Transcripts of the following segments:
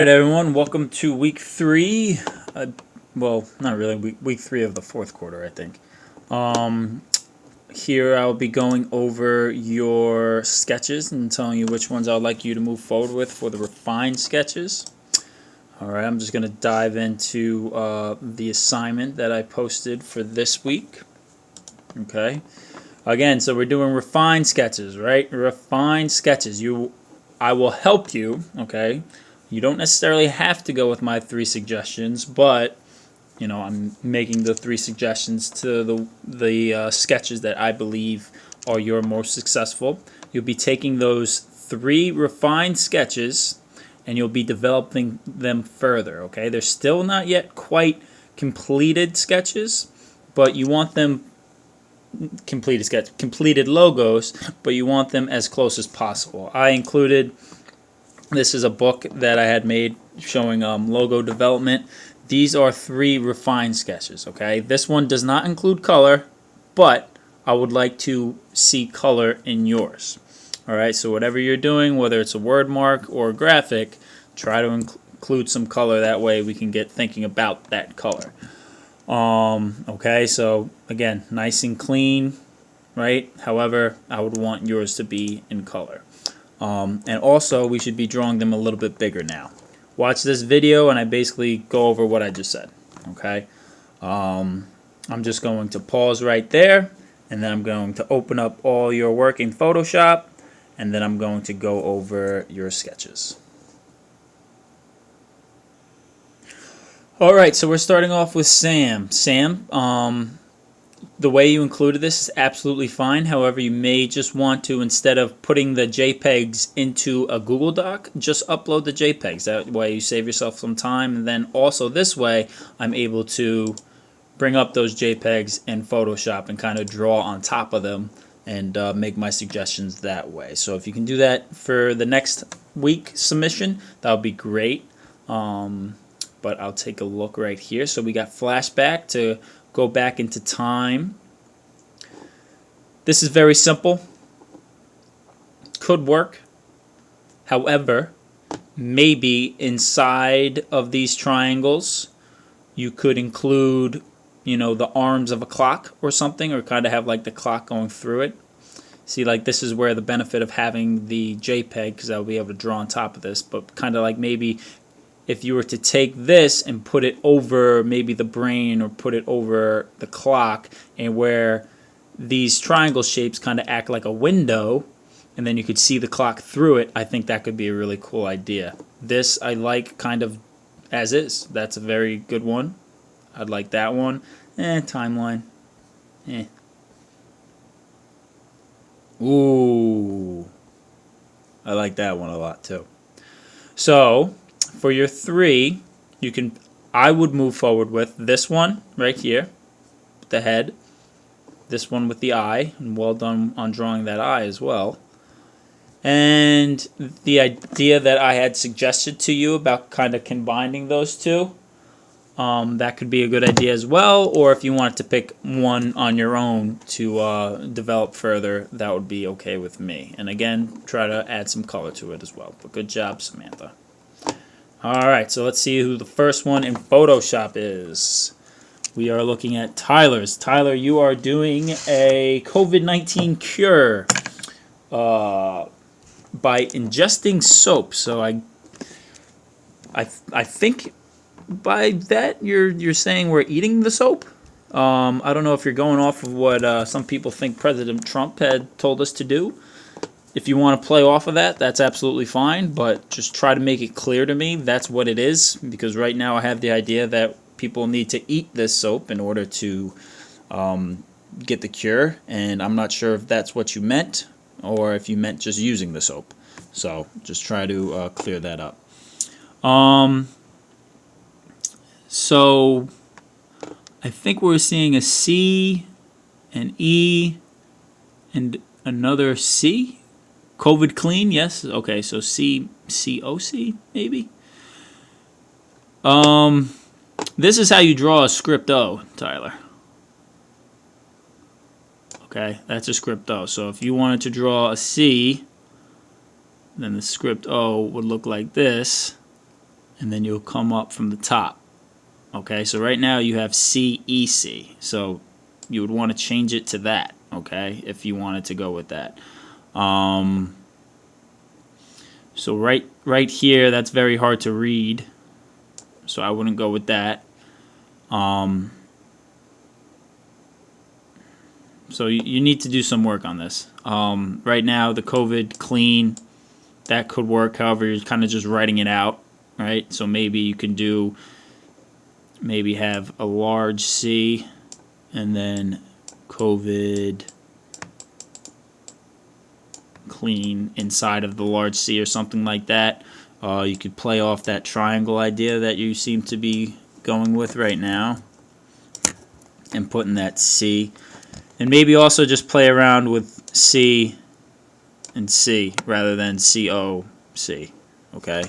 All right, everyone, welcome to week three. Well, not really, week three of the fourth quarter, I think. Here I'll be going over your sketches and telling you which ones I'd like you to move forward with for the refined sketches. All right, I'm just going to dive into the assignment that I posted for this week. Okay. Again, so we're doing refined sketches, right? Refined sketches. I will help you, okay? You don't necessarily have to go with my 3 suggestions, but I'm making the 3 suggestions to the sketches that I believe are your most successful. You'll be taking those 3 refined sketches and you'll be developing them further, okay? They're still not yet quite completed sketches, but you want them completed logos, but you want them as close as possible. I included, this is a book that I had made showing logo development. These are 3 refined sketches, okay? This one does not include color, but I would like to see color in yours. All right, so whatever you're doing, whether it's a word mark or a graphic, try to include some color. That way we can get thinking about that color. Okay, so again, nice and clean, right? However, I would want yours to be in color. And also, we should be drawing them a little bit bigger now. Watch this video and I basically go over what I just said, okay? I'm just going to pause right there, and then I'm going to open up all your work in Photoshop, and then I'm going to go over your sketches. All right, so we're starting off with Sam. Sam, the way you included this is absolutely fine. However, you may just want to, instead of putting the JPEGs into a Google Doc, just upload the JPEGs. That way you save yourself some time. And then also this way, I'm able to bring up those JPEGs in Photoshop and kind of draw on top of them and make my suggestions that way. So if you can do that for the next week submission, that would be great. But I'll take a look right here. So we got flashback to go back into time. This is very simple. Could work. However, maybe inside of these triangles, you could include, the arms of a clock or something, or kind of have like the clock going through it. See, like this is where the benefit of having the JPEG, because I'll be able to draw on top of this, but kind of like maybe if you were to take this and put it over maybe the brain or put it over the clock, and where these triangle shapes kind of act like a window, and then you could see the clock through it, I think that could be a really cool idea. This I like kind of as is. That's a very good one. I'd like that one. Timeline. Ooh. I like that one a lot too. So for your 3, I would move forward with this one right here, the head, this one with the eye, and well done on drawing that eye as well. And the idea that I had suggested to you about kind of combining those 2, that could be a good idea as well. Or if you wanted to pick one on your own to develop further, that would be okay with me. And again, try to add some color to it as well. But good job, Samantha. Alright, so let's see who the first one in Photoshop is. We are looking at Tyler's. Tyler, you are doing a COVID-19 cure by ingesting soap. So I think by that you're saying we're eating the soap. I don't know if you're going off of what some people think President Trump had told us to do. If you want to play off of that, that's absolutely fine, but just try to make it clear to me that's what it is, because right now I have the idea that people need to eat this soap in order to get the cure, and I'm not sure if that's what you meant or if you meant just using the soap. So just try to clear that up. So I think we're seeing a C, an E, and another C. COVID clean, yes. Okay, so COC maybe. This is how you draw a script O, Tyler. Okay, that's a script O. So if you wanted to draw a C, then the script O would look like this, and then you'll come up from the top. Okay, so right now you have CEC, so you would want to change it to that, okay, if you wanted to go with that. So right here, that's very hard to read, so I wouldn't go with that. So you need to do some work on this. Right now, the COVID clean, that could work. However, you're kind of just writing it out, right? So maybe you can do, maybe have a large C and then COVID clean inside of the large C or something like that. You could play off that triangle idea that you seem to be going with right now and putting that C. And maybe also just play around with C and C rather than COC, okay?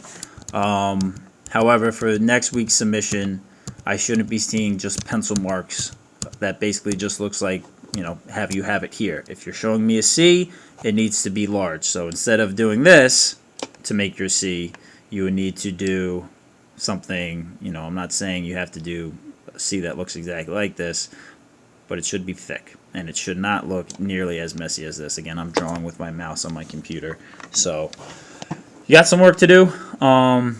However, for next week's submission, I shouldn't be seeing just pencil marks. That basically just looks like, you know, you have it here. If you're showing me a C, it needs to be large. So instead of doing this to make your C, you would need to do something, you know, I'm not saying you have to do a C that looks exactly like this, but it should be thick. And it should not look nearly as messy as this. Again, I'm drawing with my mouse on my computer. So you got some work to do. I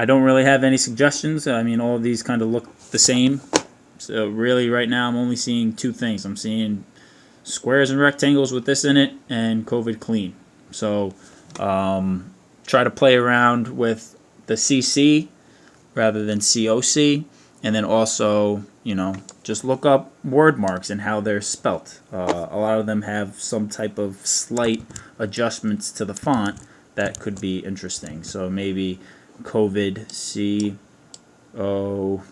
don't really have any suggestions. I mean, all of these kind of look the same. So really right now I'm only seeing two things. I'm seeing squares and rectangles with this in it and COVID clean. So try to play around with the CC rather than COC. And then also, you know, just look up word marks and how they're spelt. A lot of them have some type of slight adjustments to the font that could be interesting. So maybe COVID, COVID,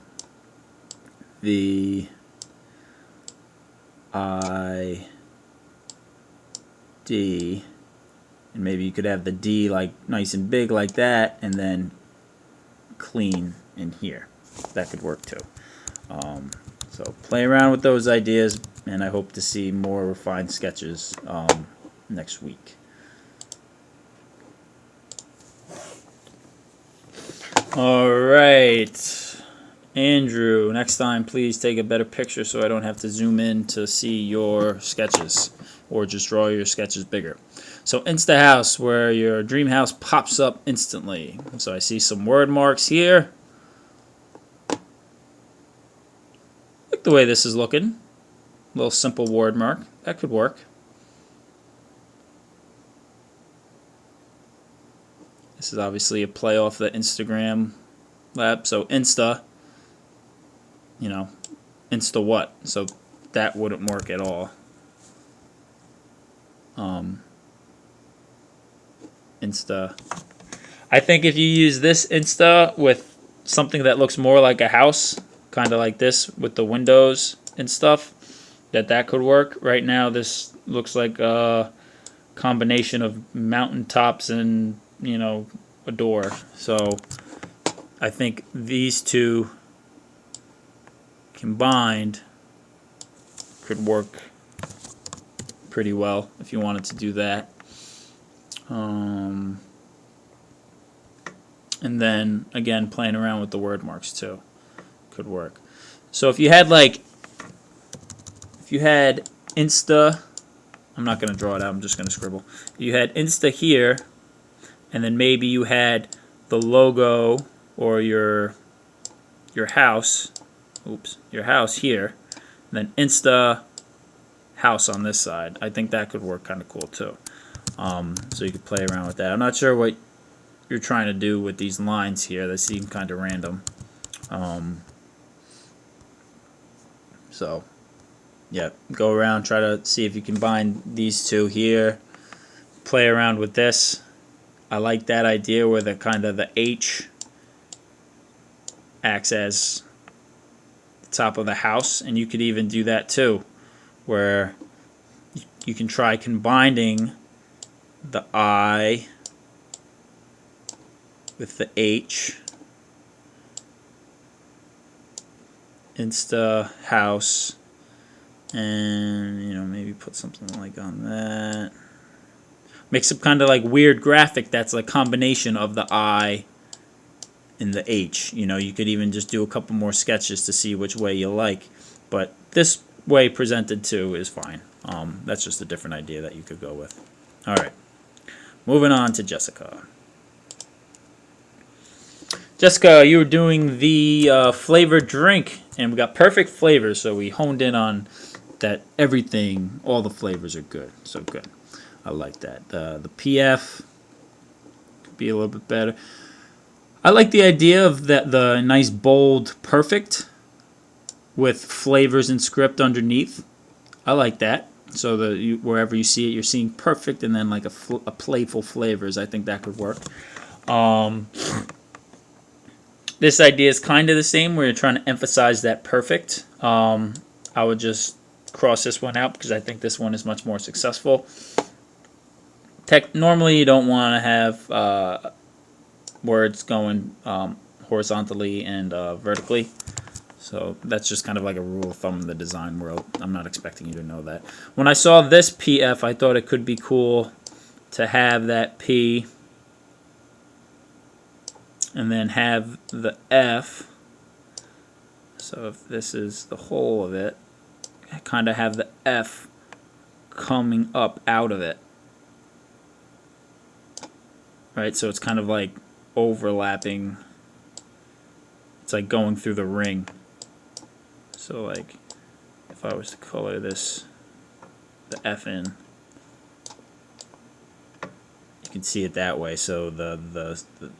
and maybe you could have the D like nice and big like that, and then clean in here. That could work too. So play around with those ideas, and I hope to see more refined sketches next week. All right, Andrew, next time please take a better picture so I don't have to zoom in to see your sketches, or just draw your sketches bigger. So Insta House, where your dream house pops up instantly. So I see some word marks here. Look the way this is looking. A little simple word mark. That could work. This is obviously a play off the Instagram lab. So Insta, you know, Insta what? So that wouldn't work at all. Insta. I think if you use this Insta with something that looks more like a house, kind of like this with the windows and stuff, that could work. Right now this looks like a combination of mountaintops and, you know, a door. So I think these two combined could work pretty well if you wanted to do that. And then again, playing around with the word marks too could work. So if you had Insta, I'm not going to draw it out, I'm just going to scribble. You had Insta here, and then maybe you had the logo or your house, your house here, and then Insta house on this side. I think that could work kind of cool too. So you could play around with that. I'm not sure what you're trying to do with these lines here. They seem kind of random. So yeah, go around, try to see if you can combine these two here. Play around with this. I like that idea where the kind of the H acts as the top of the house, and you could even do that too, where you can try combining the I with the H. Insta house, and you know, maybe put something like on that. Make some kind of like weird graphic that's like combination of the I in the H. You know, you could even just do a couple more sketches to see which way you like, but this way presented too is fine. That's just a different idea that you could go with. All right, moving on to Jessica. Jessica, you were doing the flavored drink, and we got perfect flavors, so we honed in on that everything, all the flavors are good. So good. I like that. The PF could be a little bit better. I like the idea of the nice bold perfect with flavors and script underneath. I like that. So wherever you see it, you're seeing perfect and then like a playful flavors. I think that could work. This idea is kind of the same where you're trying to emphasize that perfect. I would just cross this one out because I think this one is much more successful. Normally you don't want to have words going horizontally and vertically. So that's just kind of like a rule of thumb in the design world. I'm not expecting you to know that. When I saw this PF, I thought it could be cool to have that P and then have the F. So if this is the whole of it, I kind of have the F coming up out of it. Right, so it's kind of like overlapping. It's like going through the ring. So like if I was to color this, the F in, you can see it that way. So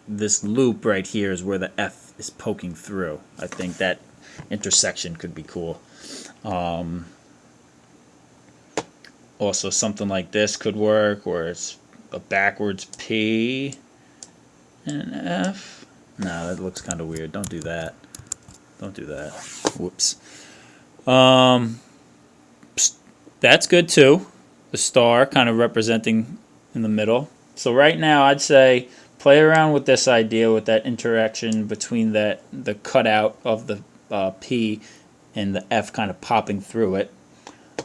this loop right here is where the F is poking through. I think that intersection could be cool. Also something like this could work where it's a backwards P and an F. No, that looks kind of weird. Don't do that. Don't do that. Whoops. That's good too. The star kind of representing in the middle. So right now I'd say play around with this idea with that interaction between the cutout of the P and the F kind of popping through it.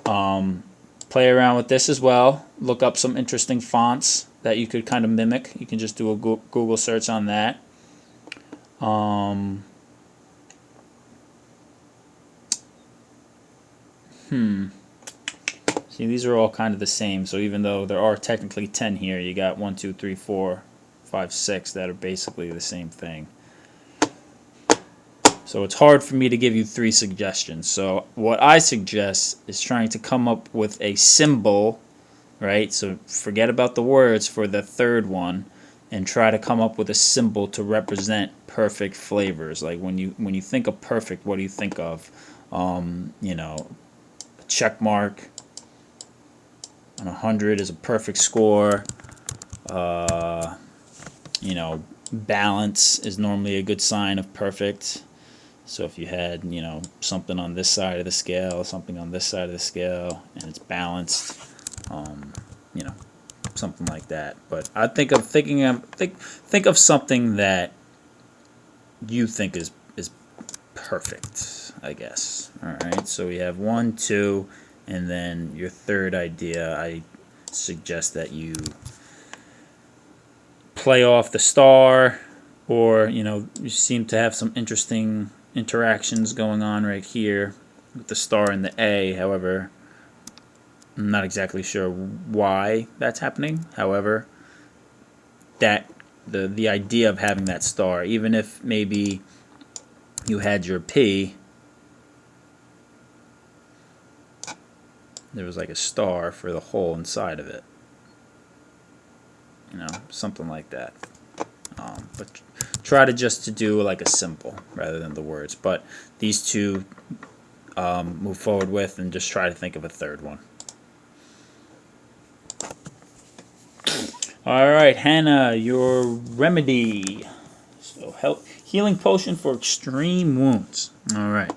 Play around with this as well. Look up some interesting fonts that you could kind of mimic. You can just do a Google search on that. See, these are all kind of the same. So even though there are technically 10 here, you got 1, 2, 3, 4, 5, 6 that are basically the same thing. So it's hard for me to give you 3 suggestions. So what I suggest is trying to come up with a symbol, right? So forget about the words for the third one and try to come up with a symbol to represent perfect flavors. Like when you think of perfect, what do you think of? You know, a check mark on 100 is a perfect score. You know, balance is normally a good sign of perfect. So if you had, you know, something on this side of the scale, something on this side of the scale, and it's balanced, you know, something like that. But I think of something that you think is perfect, I guess. All right. So we have 1, 2, and then your third idea. I suggest that you play off the star, or you know, you seem to have some interesting interactions going on right here with the star and the A. However, I'm not exactly sure why that's happening. However, that the idea of having that star, even if maybe you had your P, there was like a star for the hole inside of it. You know, something like that. But try to do like a symbol rather than the words. But these two move forward with, and just try to think of a third one. All right, Hannah, your remedy. So healing potion for extreme wounds. All right.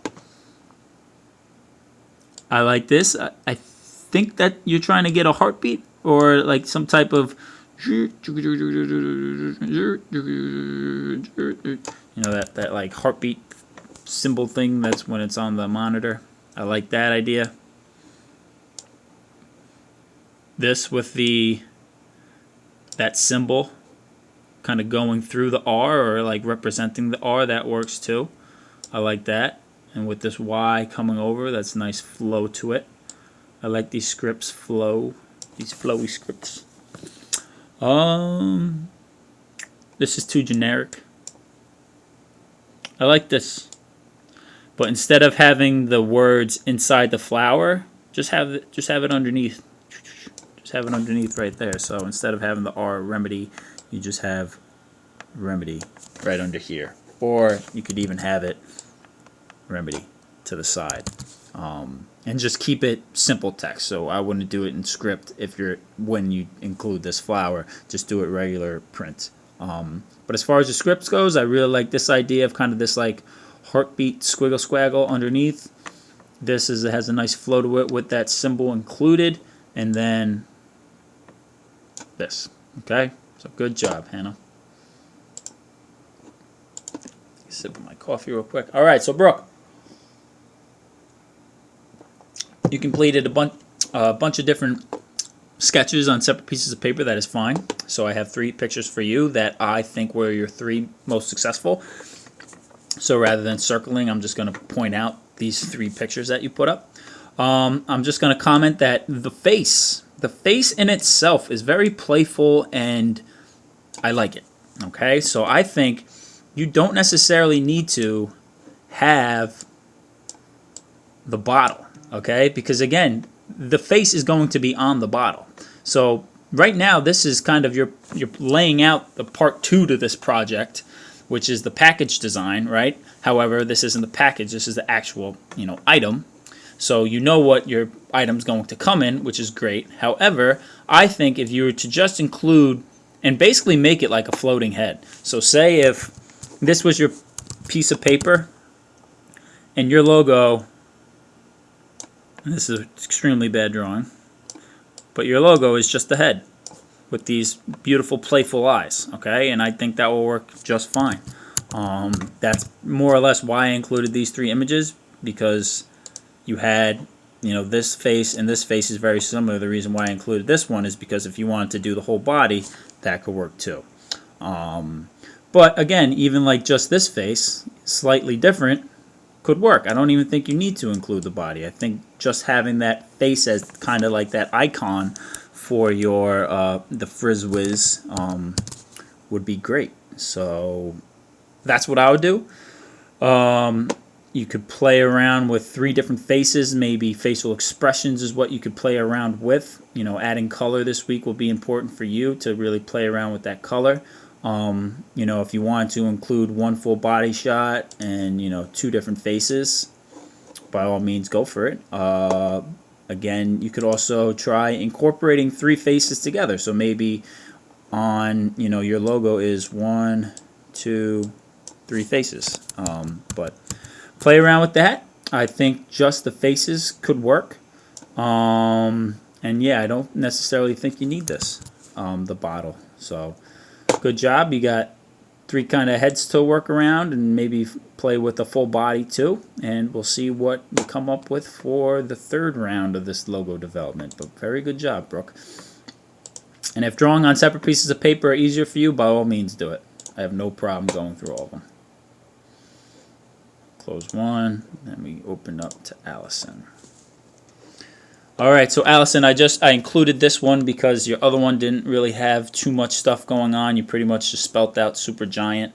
I like this. I think that you're trying to get a heartbeat or like some type of, you know, that like heartbeat symbol thing. That's when it's on the monitor. I like that idea. This with that symbol kind of going through the R or like representing the R, that works too. I like that. And with this Y coming over, that's a nice flow to it. I like these scripts flow, these flowy scripts. This is too generic. I like this. But instead of having the words inside the flower, just have it underneath. Just have it underneath right there. So instead of having the R remedy, you just have remedy right under here. Or you could even have it remedy to the side. And just keep it simple text. So I wouldn't do it in script when you include this flower. Just do it regular print. But as far as the scripts goes, I really like this idea of kind of this like heartbeat squiggle squaggle underneath. This has a nice flow to it with that symbol included, and then this. Okay, so good job, Hannah. Sip of my coffee real quick. All right, so Brooke, you completed a bunch of different sketches on separate pieces of paper. That is fine. So I have 3 pictures for you that I think were your 3 most successful. So rather than circling, I'm just going to point out these 3 pictures that you put up. I'm just going to comment that the face in itself is very playful and I like it. Okay, so I think you don't necessarily need to have the bottle. Okay, because again, the face is going to be on the bottle. So right now, this is kind of you're laying out the part 2 to this project, which is the package design, right? However, this isn't the package. This is the actual, item. So you know what your item's going to come in, which is great. However, I think if you were to just include and basically make it like a floating head. So say if this was your piece of paper and your logo, and this is an extremely bad drawing, but your logo is just the head with these beautiful playful eyes, okay? And I think that will work just fine. That's more or less why I included these 3 images, because you had, this face and this face is very similar. The reason why I included this one is because if you wanted to do the whole body, that could work too. But again, even like just this face, slightly different, could work. I don't even think you need to include the body. I think just having that face as kind of like that icon for your the Frizz Whiz would be great. So that's what I would do. You could play around with 3 different faces. Maybe facial expressions is what you could play around with. Adding color this week will be important for you to really play around with that color. If you want to include 1 full body shot and 2 different faces, by all means go for it. Again, you could also try incorporating 3 faces together. So maybe on your logo is 1, 2, 3 faces. But play around with that. I think just the faces could work. And yeah, I don't necessarily think you need this, the bottle. So good job. You got 3 kind of heads to work around, and maybe play with a full body too. And we'll see what we come up with for the 3rd round of this logo development. But very good job, Brooke. And if drawing on separate pieces of paper are easier for you, by all means do it. I have no problem going through all of them. Close one, then we open up to Allison. Alright, so Allison, I included this one because your other one didn't really have too much stuff going on. You pretty much just spelt out Supergiant.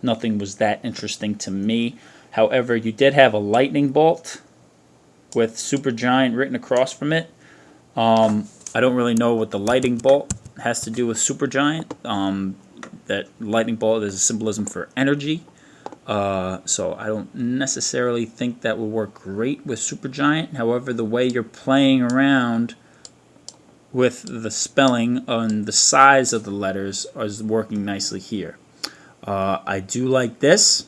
Nothing was that interesting to me. However, you did have a lightning bolt with Supergiant written across from it. I don't really know what the lightning bolt has to do with Supergiant. That lightning bolt is a symbolism for energy. So I don't necessarily think that will work great with Supergiant. However, the way you're playing around with the spelling on the size of the letters is working nicely here. I do like this.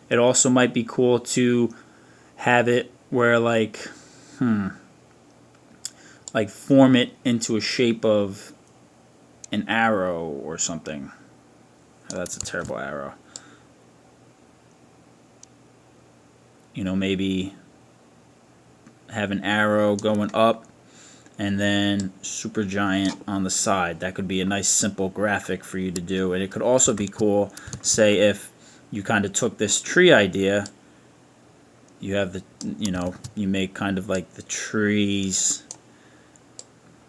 It also might be cool to have it where like form it into a shape of an arrow or something. Oh, that's a terrible arrow. Maybe have an arrow going up and then Supergiant on the side. That could be a nice simple graphic for you to do. And it could also be cool, say if you kind of took this tree idea, you have the, you make kind of like the tree's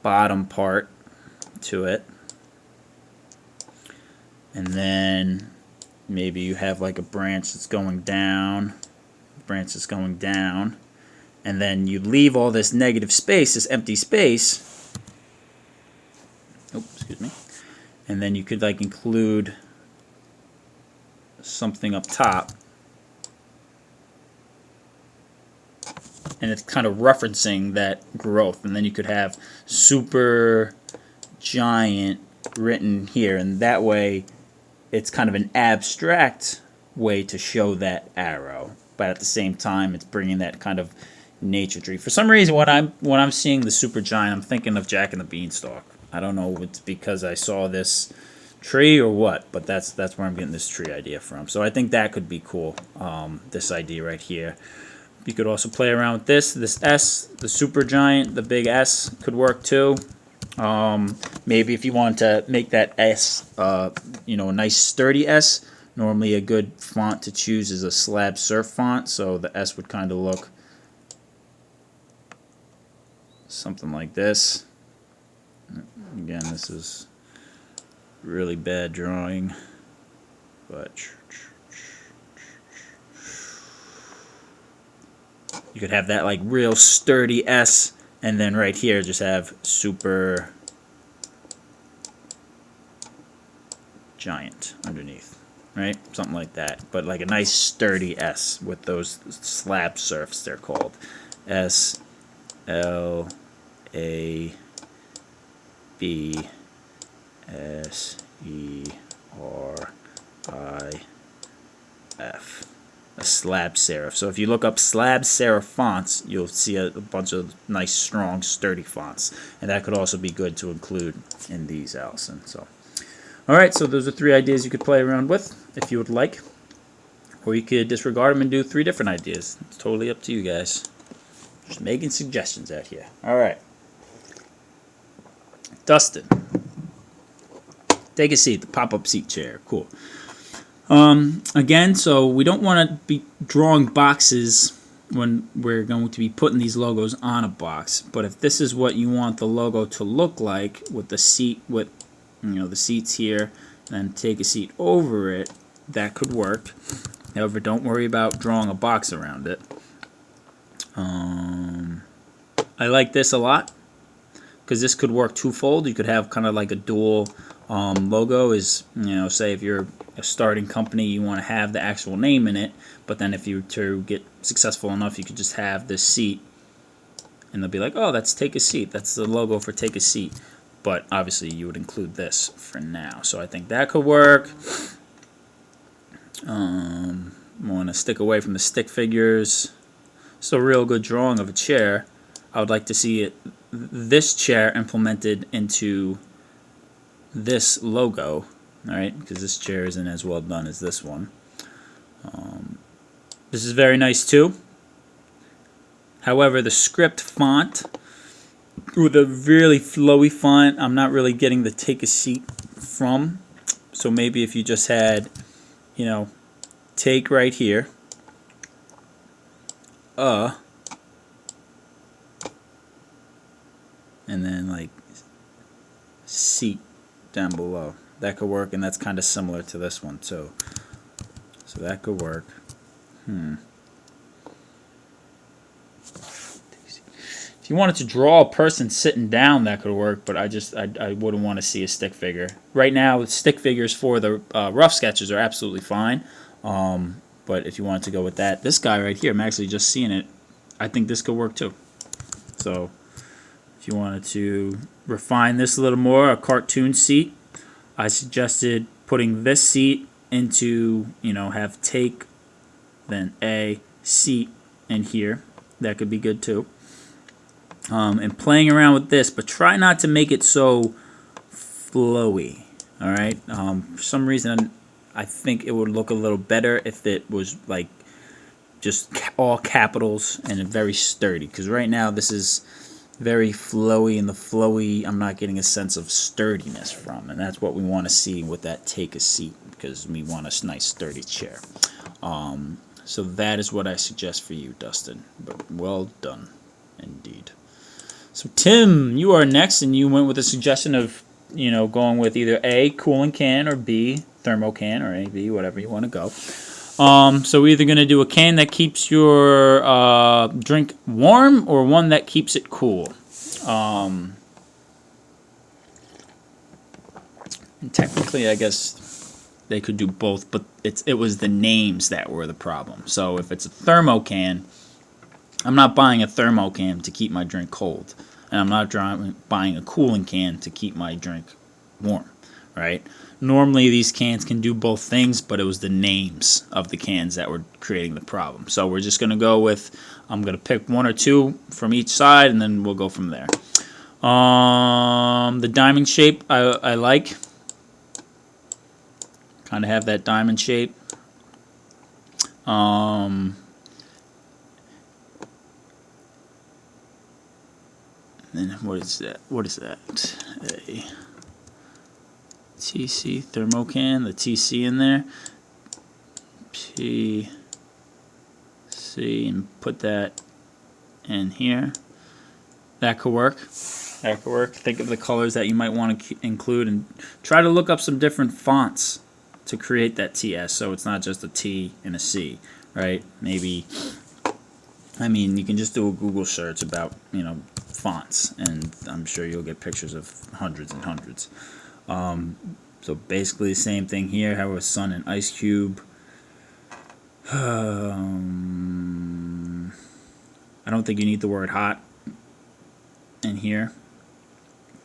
bottom part to it, and then maybe you have like a branch that's going down, and then you leave all this negative space, this empty space. Oh, excuse me. And then you could like include something up top, and it's kind of referencing that growth. And then you could have super giant written here, and that way it's kind of an abstract way to show that arrow, but at the same time it's bringing that kind of nature tree. For some reason, when I'm seeing the Supergiant, I'm thinking of Jack and the Beanstalk. I don't know if it's because I saw this tree or what, but that's where I'm getting this tree idea from. So I think that could be cool. This idea right here. You could also play around with this S, the Supergiant, the big S could work too. Maybe if you want to make that S, a nice sturdy S. Normally a good font to choose is a slab surf font, so the S would kind of look something like this. Again, this is really bad drawing, but you could have that like real sturdy S, and then right here just have Super Giant underneath, right? Something like that, but like a nice sturdy S with those slab surfs, they're called. S L A B S E R I F. A slab serif. So if you look up slab serif fonts, you'll see a bunch of nice, strong, sturdy fonts, and that could also be good to include in these, Allison. So, all right. So those are 3 ideas you could play around with if you would like, or you could disregard them and do 3 different ideas. It's totally up to you guys. Just making suggestions out here. All right, Dustin, take a seat. The pop-up seat chair. Cool. Again, so we don't want to be drawing boxes when we're going to be putting these logos on a box. But if this is what you want the logo to look like, with the seat, with the seats here, and take a seat over it, that could work. However, don't worry about drawing a box around it. I like this a lot because this could work twofold. You could have kind of like a dual logo. Is say if you're a starting company, you want to have the actual name in it, but then if you to get successful enough, you could just have this seat, and they'll be like, oh, that's Take a Seat. That's the logo for Take a Seat. But obviously, you would include this for now. So I think that could work. Want to stick away from the stick figures. It's a real good drawing of a chair. I would like to see this chair implemented into this logo. All right, because this chair isn't as well done as this one. This is very nice too. However, the script font with a really flowy font, I'm not really getting the Take a Seat from. So maybe if you just had, take right here, and then like seat down below. That could work, and that's kind of similar to this one too. So that could work. If you wanted to draw a person sitting down, that could work, but I wouldn't want to see a stick figure. Right now, stick figures for the rough sketches are absolutely fine. But if you wanted to go with that, this guy right here, I'm actually just seeing it. I think this could work too. So if you wanted to refine this a little more, a cartoon seat, I suggested putting this seat into, have take, then a seat in here. That could be good too. And playing around with this, but try not to make it so flowy. All right. For some reason, I think it would look a little better if it was like just all capitals and very sturdy. Because right now this is very flowy, and the flowy I'm not getting a sense of sturdiness from, and that's what we want to see with that take a seat, because we want a nice sturdy chair. So that is what I suggest for you, Dustin. But well done, indeed. So Tim, you are next, and you went with a suggestion of, going with either A, cooling can, or B, thermo can, or A, B, whatever you want to go. So we're either going to do a can that keeps your drink warm, or one that keeps it cool. And technically, I guess they could do both, but it was the names that were the problem. So if it's a thermo can, I'm not buying a thermo can to keep my drink cold, and I'm not buying a cooling can to keep my drink warm, right? Normally these cans can do both things, but it was the names of the cans that were creating the problem. So we're just going to go with, I'm going to pick one or two from each side, and then we'll go from there. The diamond shape I like. Kind of have that diamond shape. And what is that? What is that? A TC thermocan, the TC in there. PC, and put that in here. That could work. That could work. Think of the colors that you might want to include, and try to look up some different fonts to create that TS, so it's not just a T and a C, right? Maybe, I mean, you can just do a Google search about, fonts, and I'm sure you'll get pictures of hundreds and hundreds. So basically the same thing here. Have a sun and ice cube. I don't think you need the word hot in here,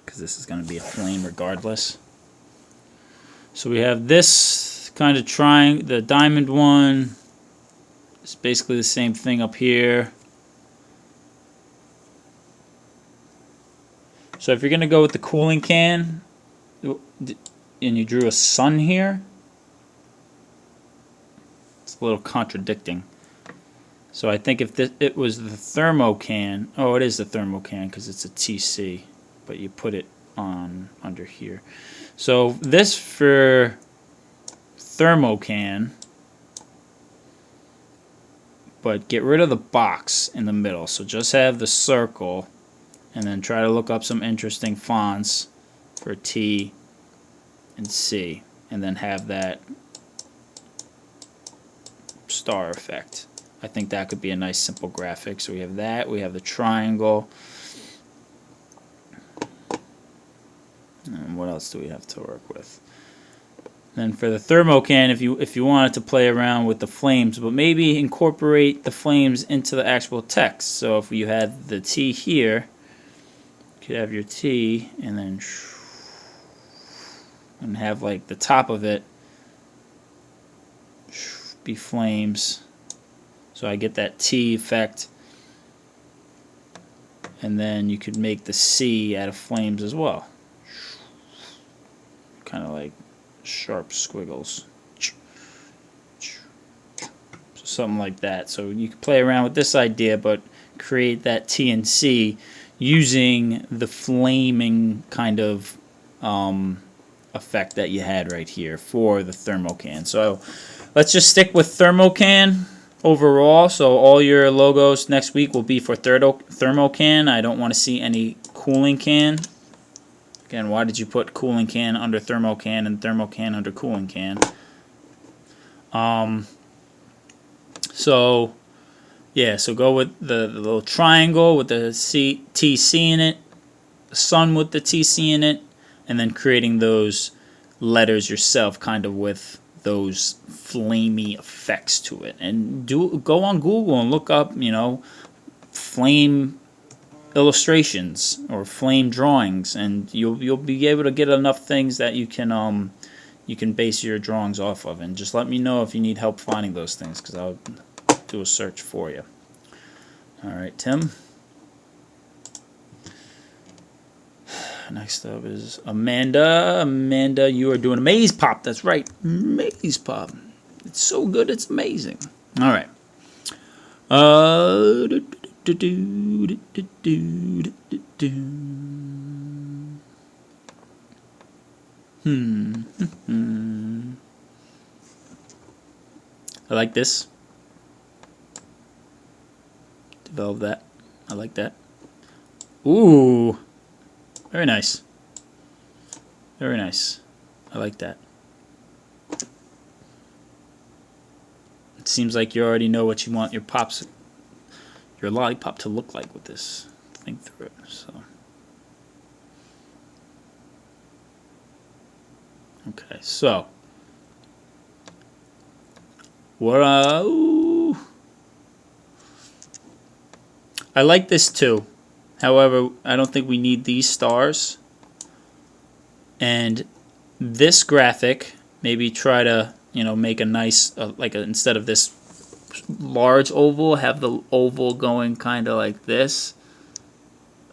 because this is going to be a flame regardless. So we have this kind of triangle, the diamond one. It's basically the same thing up here. So if you're going to go with the cooling can, and you drew a sun here, it's a little contradicting. So I think if it was the thermo can, oh, it is the thermo can because it's a TC, but you put it on under here. So this for thermo can, but get rid of the box in the middle. So just have the circle, and then try to look up some interesting fonts for T and C, and then have that star effect. I think that could be a nice simple graphic. So we have that, we have the triangle, and what else do we have to work with? Then for the thermocan, if you wanted to play around with the flames, but maybe incorporate the flames into the actual text. So if you had the T here, you could have your T, and then have like the top of it be flames. So I get that T effect, and then you could make the C out of flames as well, kind of like sharp squiggles, so something like that. So you can play around with this idea, but create that T and C using the flaming kind of effect that you had right here for the thermocan. So let's just stick with thermocan overall. So all your logos next week will be for thermocan. I don't want to see any cooling can. Again, why did you put cooling can under thermocan and thermocan under cooling can? So yeah, so go with the little triangle with the TC in it, the sun with the TC in it, and then creating those letters yourself, kind of with those flamey effects to it. And go on Google and look up, flame illustrations or flame drawings, and you'll be able to get enough things that you can base your drawings off of. And just let me know if you need help finding those things, because I'll do a search for you. All right, Tim. Next up is Amanda. Amanda, you are doing a maze pop. That's right, maze pop. It's so good, it's amazing. All right. do, do, do, do, do, do, do. I like this. Develop that. I like that. Ooh. Very nice. Very nice. I like that. It seems like you already know what you want your lollipop to look like with this. Think through it. So. Okay, so what? Ooh. I like this too. However, I don't think we need these stars. And this graphic, maybe try to make a nice instead of this large oval, have the oval going kind of like this.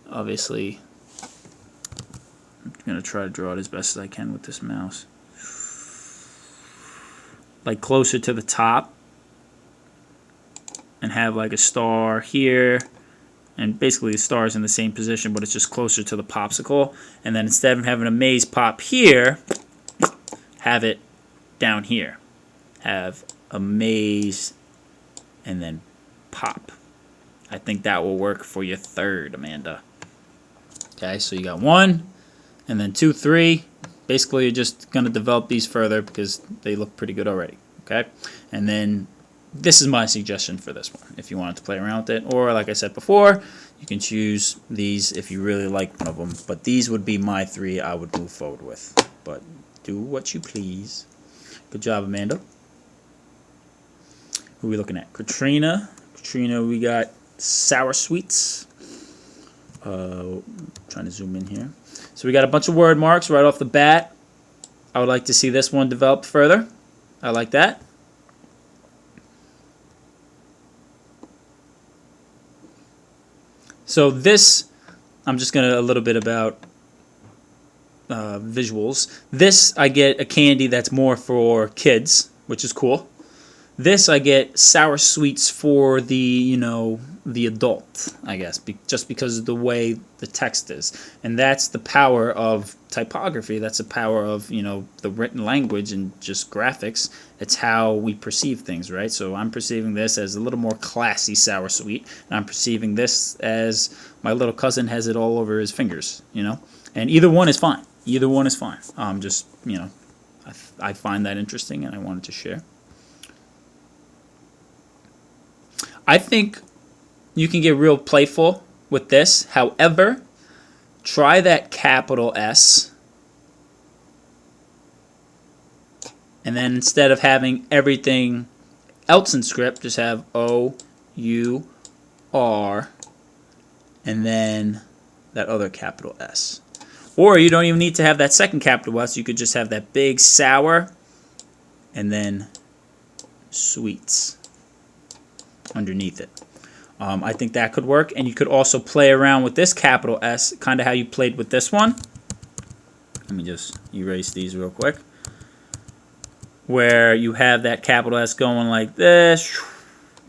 Obviously, I'm gonna try to draw it as best as I can with this mouse. Like closer to the top, and have like a star here, and basically the star is in the same position, but it's just closer to the popsicle. And then instead of having a maze pop here, have it down here. Have a maze and then pop. I think that will work for your third, Amanda. Okay, so you got 1, and then 2, 3. Basically, you're just going to develop these further because they look pretty good already. Okay, and then this is my suggestion for this one. If you wanted to play around with it, or like I said before, you can choose these if you really like one of them. But these would be my 3 I would move forward with. But do what you please. Good job, Amanda. Who are we looking at? Katrina. Katrina, we got Sour Sweets. Trying to zoom in here. So we got a bunch of word marks right off the bat. I would like to see this one develop further. I like that. So this, I'm just going to a little bit about visuals. This, I get a candy that's more for kids, which is cool. This, I get sour sweets for the, the adult, I guess, just because of the way the text is. And that's the power of typography. That's the power of, the written language and just graphics. It's how we perceive things, right? So I'm perceiving this as a little more classy sour sweet, and I'm perceiving this as my little cousin has it all over his fingers, And either one is fine. Either one is fine. Just, I find that interesting, and I wanted to share. I think you can get real playful with this. However, try that capital S. And then instead of having everything else in script, just have O, U, R, and then that other capital S. Or you don't even need to have that second capital S. You could just have that big sour and then sweets underneath it. I think that could work. And you could also play around with this capital S, kind of how you played with this one. Let me just erase these real quick. Where you have that capital S going like this.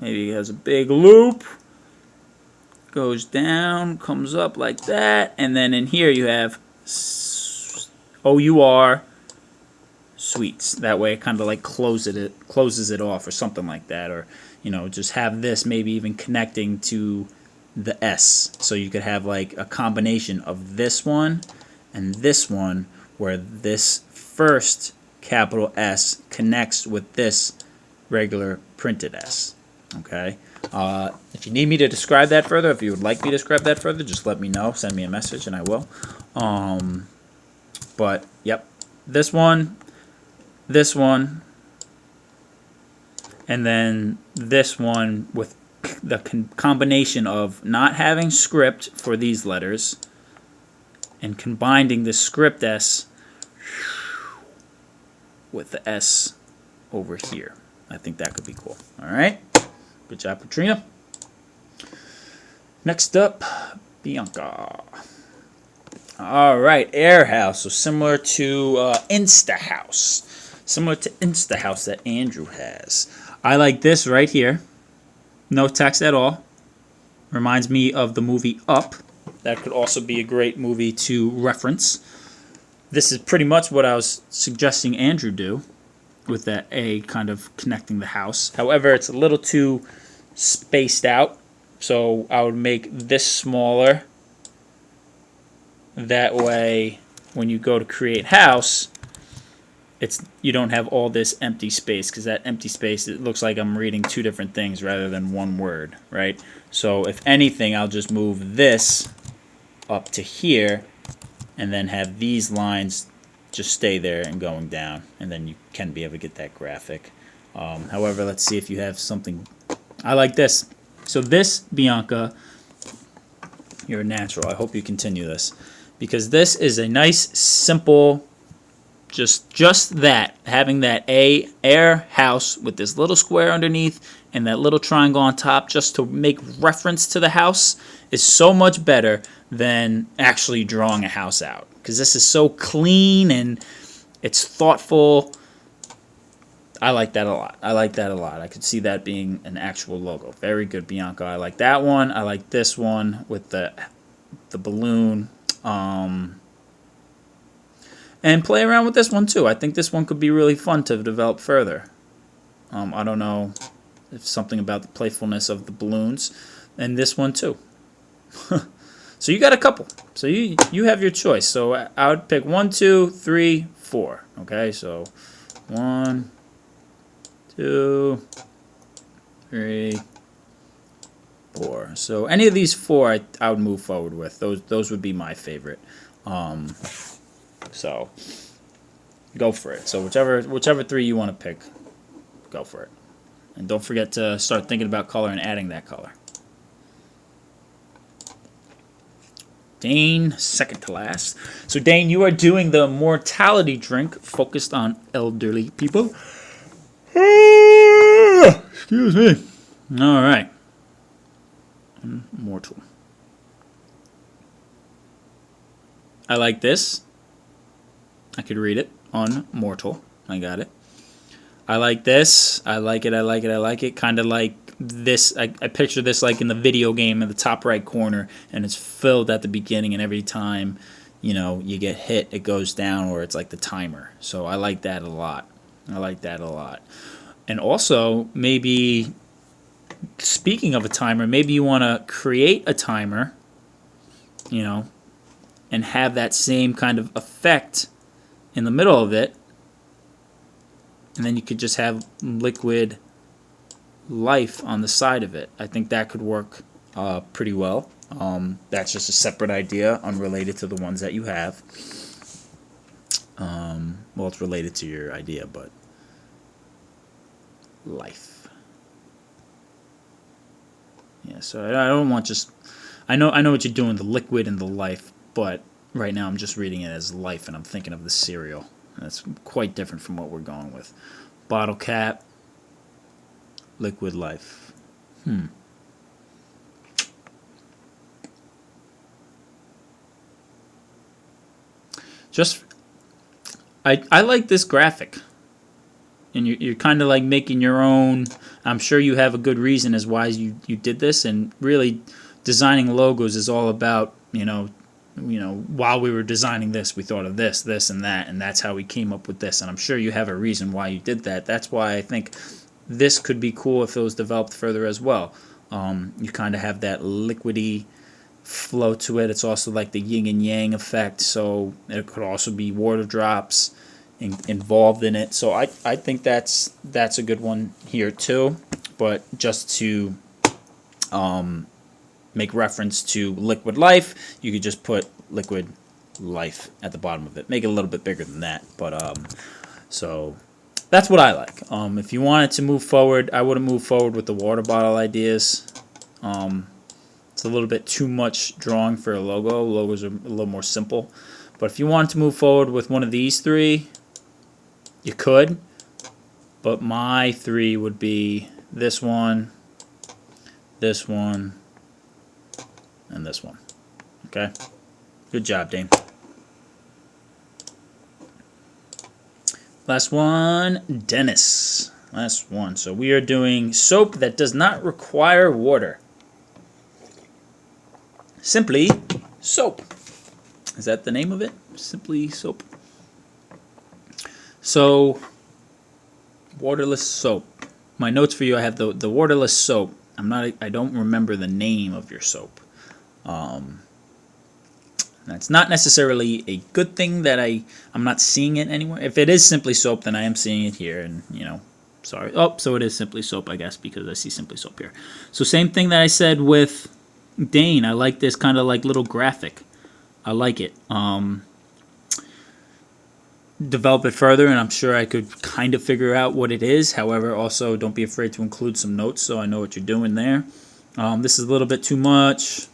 Maybe it has a big loop. Goes down, comes up like that. And then in here you have O-U-R sweets. That way it kind of like closes it off or something like that. Or, just have this maybe even connecting to the S. So you could have like a combination of this one and this one where this first capital S connects with this regular printed S. Okay? If you need me to describe that further, if you would like me to describe that further, just let me know. Send me a message and I will. But, yep. This one, and then this one with the combination of not having script for these letters and combining the script S with the S over here. I think that could be cool. All right. Good job, Katrina. Next up, Bianca. All right, Air House. So similar to InstaHouse. Similar to InstaHouse that Andrew has. I like this right here. No text at all. Reminds me of the movie Up. That could also be a great movie to reference. This is pretty much what I was suggesting Andrew do with that A kind of connecting the house. However, it's a little too spaced out, so I would make this smaller. That way, when you go to create house, you don't have all this empty space, because that empty space, it looks like I'm reading two different things rather than one word, right? So if anything, I'll just move this up to here and then have these lines just stay there and going down, and then you can be able to get that graphic. However, let's see if you have something. I like this. So this, Bianca, you're a natural. I hope you continue this, because this is a nice, simple, just that, having that air house with this little square underneath and that little triangle on top just to make reference to the house is so much better than actually drawing a house out, because this is so clean and it's thoughtful. I like that a lot. I like that a lot. I could see that being an actual logo. Very good, Bianca. I like that one. I like this one with the balloon. And play around with this one too. I think this one could be really fun to develop further. I don't know if something about the playfulness of the balloons, and this one too. So you got a couple. So you have your choice. So I would pick 1, 2, 3, 4. Okay, so 1, 2, 3, 4. So any of these 4, I would move forward with. Those would be my favorite. So go for it. So whichever 3 you want to pick, go for it. And don't forget to start thinking about color and adding that color. Dane, second to last. So Dane, you are doing the mortality drink focused on elderly people. Excuse me. All right. Mortal. I like this. I could read it. Unmortal. I got it. I like this. I like it. I like it. I like it. Kind of like this. I picture this like in the video game in the top right corner, and it's filled at the beginning, and every time, you get hit, it goes down, or it's like the timer. So I like that a lot. I like that a lot. And also, maybe, speaking of a timer, maybe you want to create a timer, and have that same kind of effect in the middle of it, and then you could just have liquid life on the side of it. I think that could work pretty well. That's just a separate idea, unrelated to the ones that you have. Well, it's related to your idea, but life. Yeah, so I don't want just... I know what you're doing, the liquid and the life, but right now I'm just reading it as life, and I'm thinking of the cereal. That's quite different from what we're going with. Bottle cap, liquid life. I like this graphic. And you're kind of like making your own. I'm sure you have a good reason as why you did this, and really designing logos is all about, while we were designing this, we thought of this, and that, and that's how we came up with this. And I'm sure you have a reason why you did that. That's why I think this could be cool if it was developed further as well. You kind of have that liquidy flow to it. It's also like the yin and yang effect, so it could also be water drops involved in it. So I think that's a good one here too. But just to make reference to liquid life, you could just put liquid life at the bottom of it. Make it a little bit bigger than that. But so that's what I like. If you wanted to move forward, I would have moved forward with the water bottle ideas. It's a little bit too much drawing for a logo. Logos are a little more simple. But if you wanted to move forward with one of these 3, you could. But my 3 would be this one, and this one. Okay? Good job, Dane. Last one, Dennis. Last one. So we are doing soap that does not require water. Simply Soap. Is that the name of it? Simply Soap. So, waterless soap. My notes for you, I have the waterless soap. I don't remember the name of your soap. That's not necessarily a good thing that I'm not seeing it anywhere. If it is Simply Soap, then I am seeing it here, and sorry. Oh, so it is Simply Soap, I guess, because I see Simply Soap here. So same thing that I said with Dane. I like this kind of like little graphic. I like it. Develop it further, and I'm sure I could kind of figure out what it is. However, also don't be afraid to include some notes so I know what you're doing there. This is a little bit too much.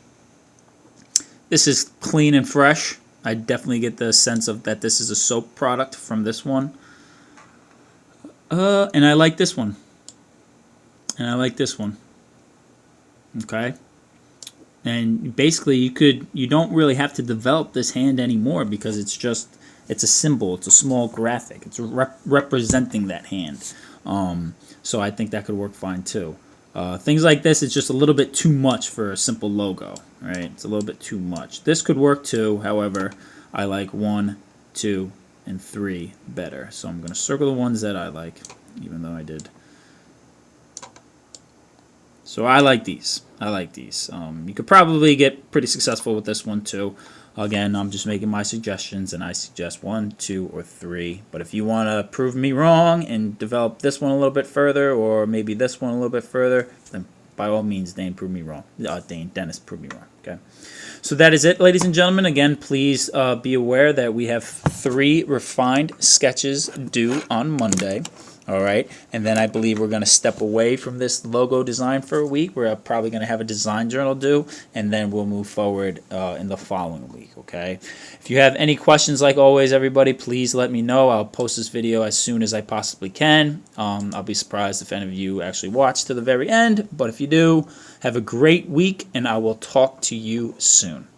This is clean and fresh. I definitely get the sense of that this is a soap product from this one. And I like this one. And I like this one. Okay. And basically you don't really have to develop this hand anymore because it's a symbol, it's a small graphic, it's representing that hand. So I think that could work fine too. Things like this, it's just a little bit too much for a simple logo, right? It's a little bit too much. This could work too, however, I like 1, 2, and 3 better. So I'm going to circle the ones that I like, even though I did. So I like these. I like these. You could probably get pretty successful with this one too. Again, I'm just making my suggestions, and I suggest 1, 2, or 3. But if you want to prove me wrong and develop this one a little bit further, or maybe this one a little bit further, then by all means, prove me wrong. Dennis, prove me wrong. Okay. So that is it, ladies and gentlemen. Again, please be aware that we have 3 refined sketches due on Monday. All right, and then I believe we're going to step away from this logo design for a week. We're probably going to have a design journal due, and then we'll move forward in the following week, okay? If you have any questions, like always, everybody, please let me know. I'll post this video as soon as I possibly can. I'll be surprised if any of you actually watch to the very end, but if you do, have a great week, and I will talk to you soon.